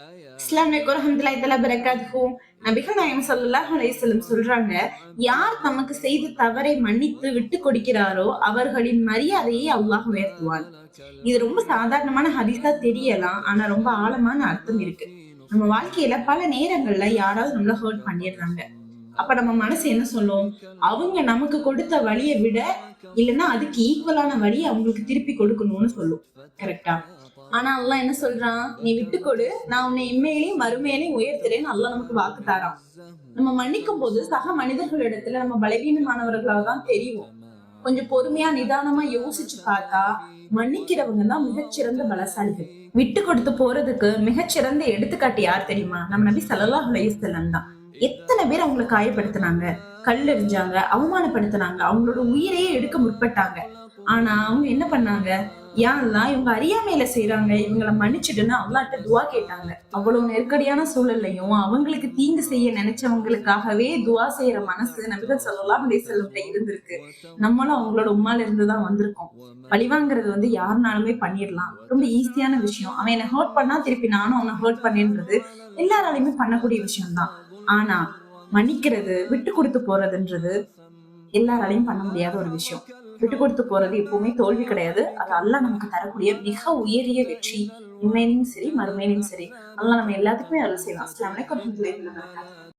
அஸ்ஸலாமு அலைக்கும் வரஹ்மத்துல்லாஹி தஆலா பரகாத்துஹு. நபிகள் நாயகம் ஸல்லல்லாஹு அலைஹி வஸல்லம் சொல்றாங்க, யார் தமக்கு செய்த தவறை மன்னித்து விட்டு கொடுக்கிறாரோ அவர்களின் மரியாதையை அல்லாஹ் உயர்த்துவான். இது ரொம்ப சாதாரணமான ஹதீஸா தெரியலாம். ஆனா ரொம்ப ஆழமான அர்த்தம் இருக்கு. நம்ம வாழ்க்கையில பல நேரங்கள்ல யாராவது நம்மள ஹர்ட் பண்ணிடுறாங்க. அப்ப நம்ம மனசு என்ன சொல்லும்? அவங்க நமக்கு கொடுத்த வலிய விட இல்லன்னா அதுக்கு ஈக்குவலான வலிய அவங்களுக்கு திருப்பி கொடுக்கணும்னு சொல்லும். கரெக்ட்டா? ஆனா அல்லாஹ் என்ன சொல்றான்? நீ விட்டு கொடு. நான் உன்னை இம்மையிலயும் மறுமையிலயும் உயர்த்துறேன்னு அல்லாஹ் நமக்கு வாக்கு தாரான். நம்ம மன்னிக்கும் போது சக மனிதர்களிடத்துல நம்ம பலவீனமானவர்களாக தான் தெரியும். கொஞ்சம் பொறுமையா நிதானமா யோசிச்சு பார்த்தா மன்னிக்கிறவங்க தான் மிகச்சிறந்த பலசாலிகள். விட்டு கொடுத்து போறதுக்கு மிகச்சிறந்த எடுத்துக்காட்டு யார் தெரியுமா? நம்ம நபி ஸல்லல்லாஹு அலைஹி வஸல்லம் தான். எத்தனை பேர் அவங்களை காயப்படுத்தினாங்க, கல்லெறிஞ்சாங்க, அவமானப்படுத்தினாங்க, அவங்களோட உயிரையே எடுக்க முற்பட்டாங்க. ஆனா அவங்க என்ன பண்ணாங்க? யா அல்லாஹ் இவங்க அறியாமையில செய்யறாங்க, இவங்களை மன்னிச்சிடுன்னு அல்லாஹ்ட்ட துவா கேட்டாங்க. அவ்வளவு நெருக்கடியான சூழல்லையும் அவங்களுக்கு தீங்கு செய்ய நினைச்சவங்களுக்காகவே துவா செய்யற மனசு நபிகள் ஸல்லல்லாஹு அலைஹி வஸல்லம் இருந்திருக்கு. நம்மளும் அவங்களோட உம்மால இருந்துதான் வந்திருக்கோம். பழிவாங்கிறது யாருனாலுமே பண்ணிடலாம். ரொம்ப ஈஸியான விஷயம். அவன் என்ன ஹர்ட் பண்ணா திருப்பி நானும் அவனை ஹர்ட் பண்ணேன்றது எல்லாராலையுமே பண்ணக்கூடிய விஷயம்தான். ஆனா மன்னிக்கிறது, விட்டு கொடுத்து போறதுன்றது எல்லாராலையும் பண்ண முடியாத ஒரு விஷயம். விட்டு கொடுத்து போறது எப்பவுமே தோல்வி கிடையாது. அது அல்லாஹ் நமக்கு தரக்கூடிய மிக உயரிய வெற்றி. உண்மையிலும் சரி, மறுமையிலும் சரி. அல்லாஹ் நம்ம எல்லாத்துக்குமே அருள் செய்வான். அஸ்ஸலாமு அலைக்கும் வரஹ்மத்துல்லாஹி வபரகாத்துஹு.